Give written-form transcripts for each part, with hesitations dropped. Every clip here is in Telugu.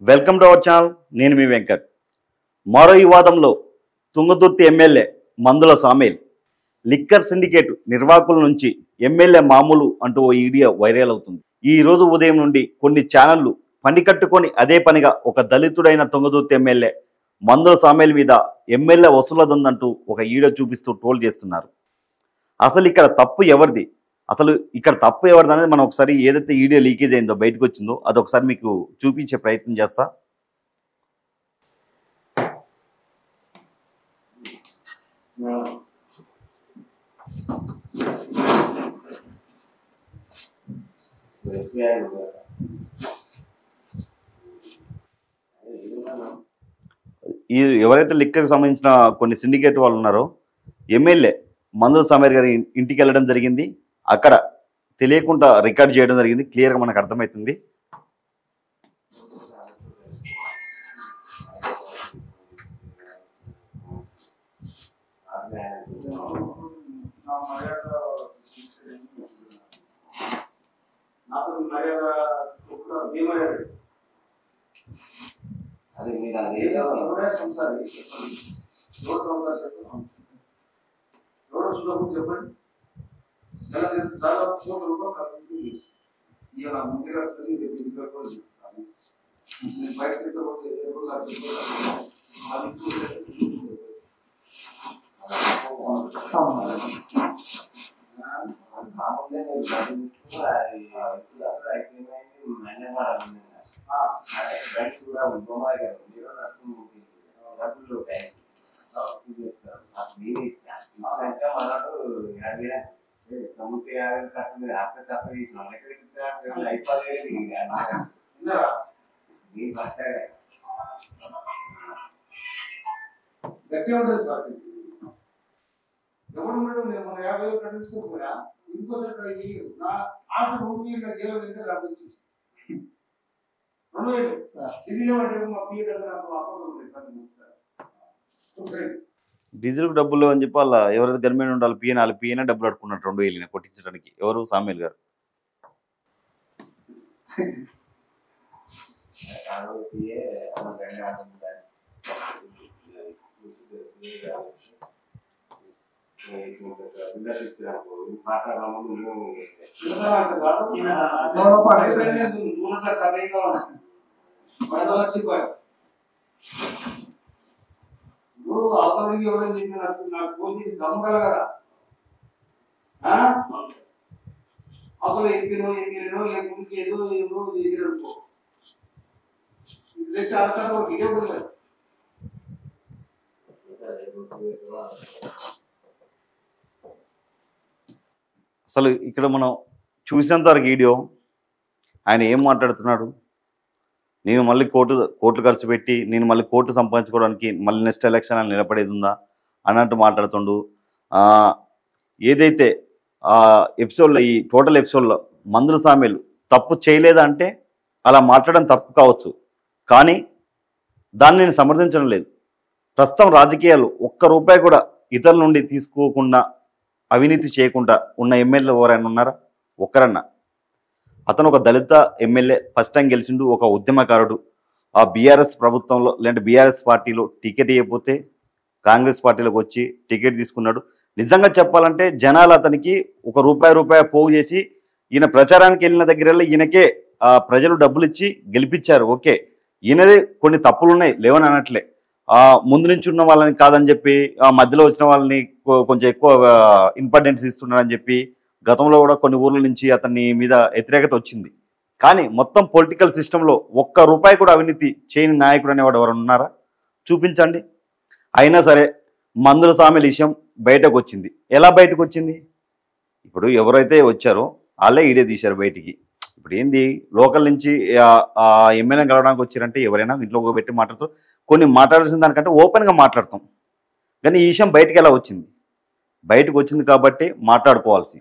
Welcome to our channel. నేను మీ వెంకట్. మరో వివాదంలో తుంగతుర్తి ఎమ్మెల్యే మందుల సామేల్ లిక్కర్ సిండికేట్ నిర్వాహకుల నుంచి ఎమ్మెల్యే మామూలు అంటూ ఓ వీడియో వైరల్ అవుతుంది. ఈ రోజు ఉదయం నుండి కొన్ని ఛానళ్లు పని కట్టుకొని అదే పనిగా ఒక దళితుడైన తుంగతుర్తి ఎమ్మెల్యే మందుల సామేల్ మీద ఎమ్మెల్యే వసూలదుందంటూ ఒక వీడియో చూపిస్తూ ట్రోల్ చేస్తున్నారు. అసలు ఇక్కడ తప్పు ఎవరిది, అనేది మనం ఒకసారి ఏదైతే వీడియో లీకేజ్ అయిందో బయటకు వచ్చిందో అదొకసారి మీకు చూపించే ప్రయత్నం చేస్తా. ఈ ఎవరైతే లిక్కర్కి సంబంధించిన కొన్ని సిండికేట్ వాళ్ళు ఉన్నారో ఎమ్మెల్యే మందుల సామేల్ గారి ఇంటికి వెళ్ళడం జరిగింది. అక్కడ తెలియకుండా రికార్డ్ చేయడం జరిగింది. క్లియర్గా మనకు అర్థమవుతుంది. చెప్పండి. గట్టి ఉండదు పార్టీ ఎవడున్నాడు. నేను మన 50,000 కట్టించుకోకపోయా ఇంకో నా ఆట 2,000 జీవం ఎంత రావచ్చు. 2,000 ఇది మా పిఏ దగ్గర డీజిల్ డబ్బులు అని చెప్పి వాళ్ళ ఎవరైతే గవర్నమెంట్ ఉండాలి పిఎన్ వాళ్ళ పిఎనే డబ్బులు అడుకున్నారు 2,000 కొట్టించడానికి. ఎవరు? సామేల్ గారు. అవతలకి ఎవరైనా చెప్పిన నాకు ఫోన్ చేసి దమ్మగల కదా అసలు ఎక్కినో లేకపోతే ఏదో చేసిననుకో ఇది తెచ్చి ఆడతారు ఇదే కదా. అసలు ఇక్కడ మనం చూసినంత వరకు వీడియో ఆయన ఏం మాట్లాడుతున్నాడు, నేను మళ్ళీ కోట్లు ఖర్చు పెట్టి నేను మళ్ళీ కోట్లు సంపాదించుకోవడానికి మళ్ళీ నెక్స్ట్ ఎలక్షన్ అని నిలబడేది ఉందా అన్నట్టు మాట్లాడుతుండు. ఏదైతే ఎపిసోడ్లో ఈ టోటల్ ఎపిసోడ్లో మందుల సామేల్ తప్పు చేయలేదా అంటే అలా మాట్లాడడం తప్పు కావచ్చు, కానీ దాన్ని నేను సమర్థించడం లేదు. ప్రస్తుతం రాజకీయాలు ఒక్క రూపాయి కూడా ఇతరుల నుండి తీసుకోకుండా అవినీతి చేయకుండా ఉన్న ఎమ్మెల్యే ఎవరైనా ఉన్నారా? ఒక్కరన్నా. అతను ఒక దళిత ఎమ్మెల్యే, ఫస్ట్ టైం గెలిచిండు, ఒక ఉద్యమకారుడు. ఆ బీఆర్ఎస్ ప్రభుత్వంలో లేదంటే బీఆర్ఎస్ పార్టీలో టికెట్ ఇవ్వకపోతే కాంగ్రెస్ పార్టీలోకి వచ్చి టికెట్ తీసుకున్నాడు. నిజంగా చెప్పాలంటే జనాలు అతనికి ఒక రూపాయి పోగు చేసి ఈయన ప్రచారానికి వెళ్ళిన దగ్గర ఈయనకే ప్రజలు డబ్బులు ఇచ్చి గెలిపించారు. ఓకే, ఈయనదే కొన్ని తప్పులు ఉన్నాయి, లేవని అనట్లే. ముందు నుంచి ఉన్న వాళ్ళని కాదని చెప్పి మధ్యలో వచ్చిన వాళ్ళని కొంచెం ఎక్కువ ఇంపార్టెన్స్ ఇస్తున్నాడని చెప్పి గతంలో కూడా కొన్ని ఊర్ల నుంచి అతని మీద వ్యతిరేకత వచ్చింది. కానీ మొత్తం పొలిటికల్ సిస్టంలో ఒక్క రూపాయి కూడా అవినీతి చేయని నాయకుడు అనేవాడు ఎవరు ఉన్నారా? చూపించండి. అయినా సరే మందుల సామేల్ విషయం బయటకు వచ్చింది. ఎలా బయటకు వచ్చింది? ఇప్పుడు ఎవరైతే వచ్చారో వాళ్ళే ఈడే తీశారు బయటికి. ఇప్పుడు ఏంది, లోకల్ నుంచి ఎమ్మెల్యే కలవడానికి వచ్చారంటే ఎవరైనా ఇంట్లో పెట్టి మాట్లాడుతూ కొన్ని మాట్లాడాల్సిన దానికంటే ఓపెన్గా మాట్లాడతాం. కానీ ఈ విషయం బయటికి ఎలా వచ్చింది? బయటకు వచ్చింది కాబట్టి మాట్లాడుకోవాల్సి.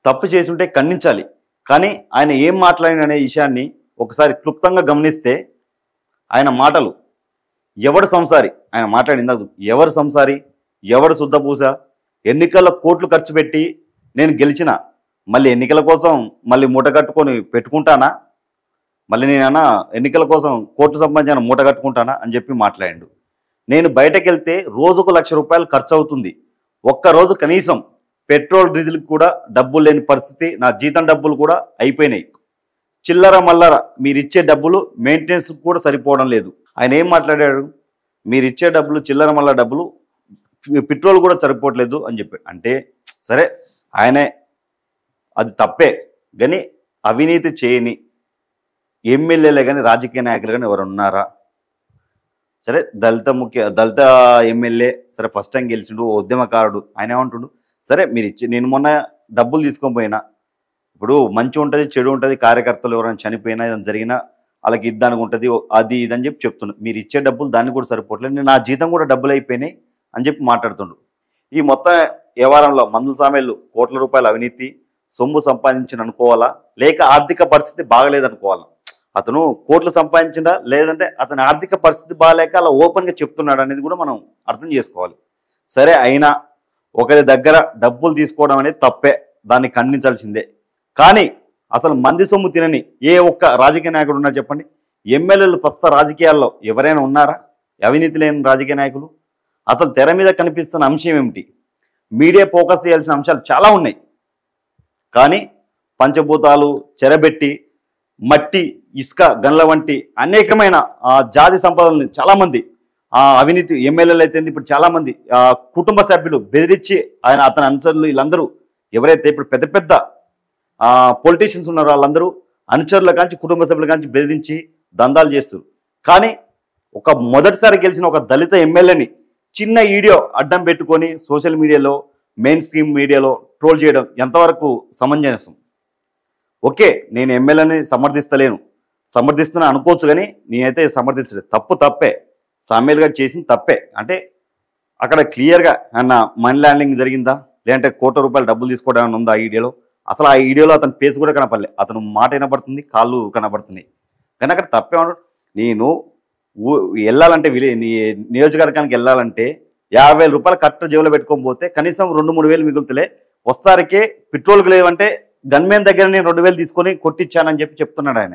తప్పు చేసి ఉంటే ఖండించాలి. కానీ ఆయన ఏం మాట్లాడిన విషయాన్ని ఒకసారి క్లుప్తంగా గమనిస్తే ఆయన మాటలు ఎవడు సంసారి, ఆయన మాట్లాడిందా ఎవరు సంసారి, ఎవడు శుద్ధపూస, ఎన్నికల్లో కోట్లు ఖర్చు పెట్టి నేను గెలిచిన మళ్ళీ ఎన్నికల కోసం మళ్ళీ మూట కట్టుకొని పెట్టుకుంటానా, మళ్ళీ నేనన్నా ఎన్నికల కోసం కోర్టు సంబంధించిన మూట కట్టుకుంటానా అని చెప్పి మాట్లాడిండు. నేను బయటకు వెళ్తే రోజుకు ₹1,00,000 ఖర్చు అవుతుంది. ఒక్కరోజు కనీసం పెట్రోల్ డీజిల్కి కూడా డబ్బులు లేని పరిస్థితి, నా జీతం డబ్బులు కూడా అయిపోయినాయి. చిల్లర మల్లర మీరిచ్చే డబ్బులు మెయింటెనెన్స్ కూడా సరిపోవడం లేదు. ఆయన ఏం మాట్లాడాడు, మీరిచ్చే డబ్బులు చిల్లర మల్లర డబ్బులు పెట్రోల్ కూడా సరిపోవట్లేదు అని చెప్పాడు. అంటే సరే ఆయనే అది తప్పే, కానీ అవినీతి చేయని ఎమ్మెల్యేలే కానీ రాజకీయ నాయకులు కానీ ఎవరు ఉన్నారా? సరే దళిత ఎమ్మెల్యే, సరే ఫస్ట్ టైం గెలిచిండు, ఉద్యమకారుడు, ఆయన ఏమంటుండు, సరే మీరు నేను మొన్న డబ్బులు తీసుకొని పోయినా, ఇప్పుడు మంచి ఉంటుంది చెడు ఉంటుంది, కార్యకర్తలు ఎవరైనా చనిపోయినా ఏదైనా జరిగినా వాళ్ళకి ఇద్దానికి ఉంటుంది, అది ఇదని చెప్పి చెప్తుండు. మీరు ఇచ్చే డబ్బులు దాన్ని కూడా సరిపోవట్లేదు, నా జీతం కూడా డబ్బులు అయిపోయినాయి అని చెప్పి మాట్లాడుతుండు. ఈ మొత్తం వ్యవహారంలో మందుల సామేలు కోట్ల రూపాయల అవినీతి సొమ్ము సంపాదించిన అనుకోవాలా, లేక ఆర్థిక పరిస్థితి బాగలేదనుకోవాలా? అతను కోట్లు సంపాదించిందా, లేదంటే అతని ఆర్థిక పరిస్థితి బాగాలేక అలా ఓపెన్గా చెప్తున్నాడు అనేది కూడా మనం అర్థం చేసుకోవాలి. సరే అయినా ఒకరి దగ్గర డబ్బులు తీసుకోవడం అనేది తప్పే, దాన్ని ఖండించాల్సిందే. కానీ అసలు మంది సొమ్ము తినని ఏ ఒక్క రాజకీయ నాయకుడు ఉన్నా చెప్పండి? ఎమ్మెల్యేలు ప్రస్తుత రాజకీయాల్లో ఎవరైనా ఉన్నారా అవినీతి లేని రాజకీయ నాయకులు? అసలు తెర మీద కనిపిస్తున్న అంశం ఏమిటి? మీడియా ఫోకస్ చేయాల్సిన అంశాలు చాలా ఉన్నాయి, కానీ పంచభూతాలు చెరబెట్టి మట్టి ఇసుక గన్ల వంటి అనేకమైన జాతి సంపదల్ని చాలామంది అవినీతి ఎమ్మెల్యేలు అయితే ఇప్పుడు చాలామంది కుటుంబ సభ్యులు బెదిరించి అతని అనుచరులు వీళ్ళందరూ ఎవరైతే ఇప్పుడు పెద్ద పెద్ద పొలిటీషియన్స్ ఉన్నారో వాళ్ళందరూ అనుచరుల కాంచి కుటుంబ సభ్యుల కాంచి బెదిరించి దందాలు చేస్తారు. కానీ మొదటిసారి గెలిచిన ఒక దళిత ఎమ్మెల్యేని చిన్న వీడియో అడ్డం పెట్టుకొని సోషల్ మీడియాలో మెయిన్ స్ట్రీమ్ మీడియాలో ట్రోల్ చేయడం ఎంతవరకు సమంజసం? ఓకే, నేను ఎమ్మెల్యేని సమర్థిస్తున్నా అనుకోవచ్చు, కానీ నేనైతే సమర్థించలేదు. తప్పే, సామ్యాల్ గారు చేసింది తప్పే. అంటే అక్కడ క్లియర్గా అన్న మనీ ల్యాండింగ్ జరిగిందా, లేదంటే ₹1,00,00,000 డబ్బులు తీసుకోవడం ఉందా ఆ వీడియోలో? అసలు ఆ వీడియోలో అతని ఫేస్ కూడా కనపడలే, అతను మాట వినపడుతుంది, కాళ్ళు కనపడుతున్నాయి. కానీ అక్కడ తప్పేమన్నాడు, నేను వెళ్ళాలంటే నియోజకవర్గానికి వెళ్ళాలంటే ₹50,000 కట్ట జేబులో పెట్టుకొని పోతే కనీసం 2-3 వేలు మిగులుతలే, వస్తారికే పెట్రోల్కి లేవంటే గన్మెన్ దగ్గర నేను 2,000 తీసుకొని కొట్టించానని చెప్పి చెప్తున్నాడు ఆయన.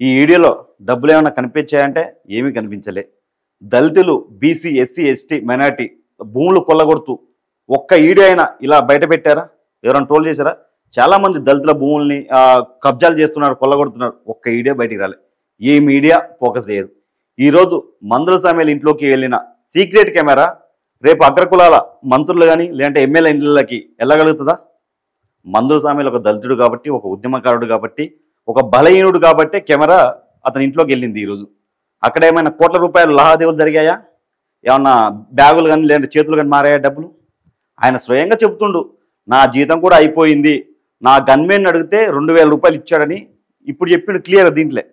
ఈ వీడియోలో డబ్బులు ఏమైనా కనిపించాయంటే ఏమీ కనిపించలే. దళితులు, బీసీ, ఎస్సీ, ఎస్టీ, మైనార్టీ భూములు కొల్లగొడుతూ ఒక్క వీడియో అయినా ఇలా బయట పెట్టారా? ఎవరైనా ట్రోల్ చేశారా? చాలామంది దళితుల భూముల్ని కబ్జాలు చేస్తున్నారు, కొల్లగొడుతున్నారు, ఒక్క వీడియో బయటికి రాలే. ఏ మీడియా ఫోకస్ చేయదు. ఈరోజు మందుల సామేలు ఇంట్లోకి వెళ్ళిన సీక్రెట్ కెమెరా రేపు అగ్రకులాల మంత్రులు కానీ లేదంటే ఎమ్మెల్యే ఇంట్లకి వెళ్ళగలుగుతుందా? మందుల సామేలు ఒక దళితుడు కాబట్టి, ఒక ఉద్యమకారుడు కాబట్టి, ఒక బలహీనుడు కాబట్టి కెమెరా అతని ఇంట్లోకి వెళ్ళింది. ఈరోజు అక్కడ ఏమైనా కోట్ల రూపాయలు లావాదేవీలు జరిగాయా? ఏమన్నా బ్యాగులు కానీ లేదంటే చేతులు కానీ మారాయా డబ్బులు? ఆయన స్వయంగా చెబుతుండు, నా జీతం కూడా అయిపోయింది, నా గన్మెన్ అడిగితే ₹2,000 ఇచ్చాడని ఇప్పుడు చెప్పిండు క్లియర్. దీంట్లో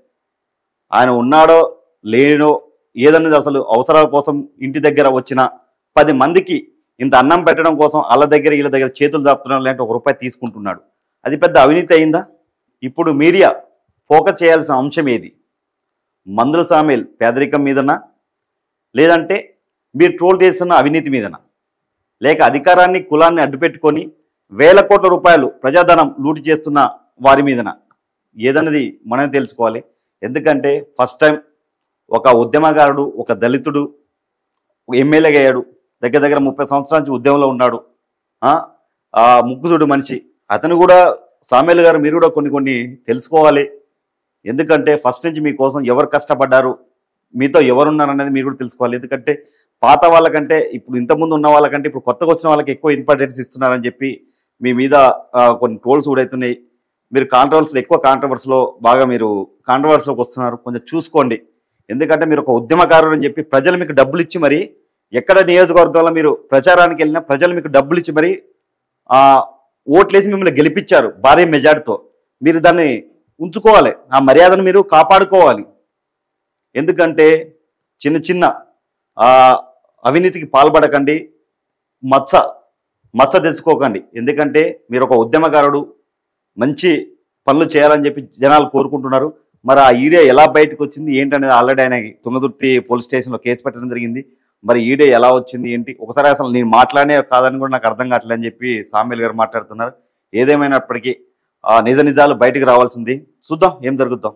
ఆయన ఉన్నాడో లేనో ఏదన్నది అసలు అవసరాల కోసం ఇంటి దగ్గర వచ్చిన 10 మందికి ఇంత అన్నం పెట్టడం కోసం వాళ్ళ దగ్గర వీళ్ళ దగ్గర చేతులు దాపుతున్నాడు, లేదంటే ₹1 తీసుకుంటున్నాడు. అది పెద్ద అవినీతి అయిందా? ఇప్పుడు మీడియా ఫోకస్ చేయాల్సిన అంశం ఏది? మందుల సామేల్ పేదరికం మీదనా, లేదంటే మీరు ట్రోల్ చేస్తున్న అవినీతి మీదనా, లేక అధికారాన్ని కులాన్ని అడ్డుపెట్టుకొని వేల కోట్ల రూపాయలు ప్రజాధనం లూటి చేస్తున్న వారి మీదనా? ఏదన్నది మనం తెలుసుకోవాలి. ఎందుకంటే ఫస్ట్ టైం ఒక ఉద్యమకారుడు, ఒక దళితుడు ఎమ్మెల్యేగా అయ్యాడు, దగ్గర 30 సంవత్సరాల నుంచి ఉద్యమంలో ఉన్నాడు, ముగ్గుతుడు మనిషి. అతను కూడా సామేల్ గారు మీరు కూడా కొన్ని తెలుసుకోవాలి. ఎందుకంటే ఫస్ట్ నుంచి మీకోసం ఎవరు కష్టపడ్డారు, మీతో ఎవరున్నారు అనేది మీరు కూడా తెలుసుకోవాలి. ఎందుకంటే పాత వాళ్ళకంటే ఇప్పుడు ఇంతకుముందు ఉన్న వాళ్ళకంటే ఇప్పుడు కొత్తగా వచ్చిన వాళ్ళకి ఎక్కువ ఇంపార్టెన్స్ ఇస్తున్నారని చెప్పి మీ మీద కొన్ని ట్రోల్స్ కూడా అవుతున్నాయి. మీరు ఎక్కువ కాంట్రవర్సీలోకి వస్తున్నారు, కొంచెం చూసుకోండి. ఎందుకంటే మీరు ఒక ఉద్యమకారుడు అని చెప్పి ప్రజలు మీకు డబ్బులు ఇచ్చి మరి ఎక్కడ నియోజకవర్గంలో మీరు ప్రచారానికి వెళ్ళినా ప్రజలు మీకు డబ్బులు ఇచ్చి మరి ఓట్లేసి మిమ్మల్ని గెలిపించారు భారీ మెజార్టీతో. మీరు దాన్ని ఉంచుకోవాలి, ఆ మర్యాదను మీరు కాపాడుకోవాలి. ఎందుకంటే చిన్న అవినీతికి పాల్పడకండి, మచ్చ తెచ్చుకోకండి. ఎందుకంటే మీరు ఒక ఉద్యమకారుడు, మంచి పనులు చేయాలని చెప్పి జనాలు కోరుకుంటున్నారు. మరి ఆ వీడియో ఎలా బయటకు వచ్చింది ఏంటనేది ఆల్రెడీ ఆయన తుంగతుర్తి పోలీస్ స్టేషన్లో కేసు పెట్టడం జరిగింది. మరి వీడియో ఎలా వచ్చింది ఏంటి, ఒకసారి అసలు నేను మాట్లాడే కాదని కూడా నాకు అర్థం కావట్లేదు అని చెప్పి సామ్యాల్ గారు మాట్లాడుతున్నారు. ఏదేమైనప్పటికీ నిజాలు బయటికి రావాల్సింది. చూద్దాం ఏం జరుగుద్దాం.